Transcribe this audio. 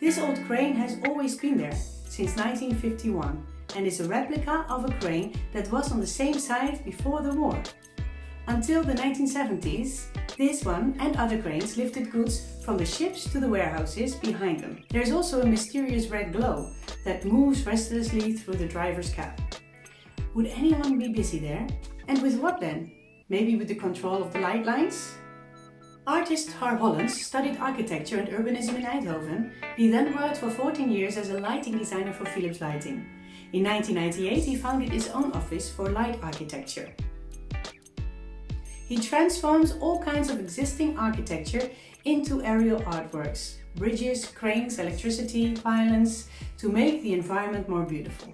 This old crane has always been there, since 1951, and is a replica of a crane that was on the same site before the war. Until the 1970s, this one and other cranes lifted goods from the ships to the warehouses behind them. There's also a mysterious red glow that moves restlessly through the driver's cab. Would anyone be busy there? And with what then? Maybe with the control of the light lines? Artist Har Hollands studied architecture and urbanism in Eindhoven. He then worked for 14 years as a lighting designer for Philips Lighting. In 1998 he founded his own office for light architecture. He transforms all kinds of existing architecture into aerial artworks, bridges, cranes, electricity, pylons, to make the environment more beautiful.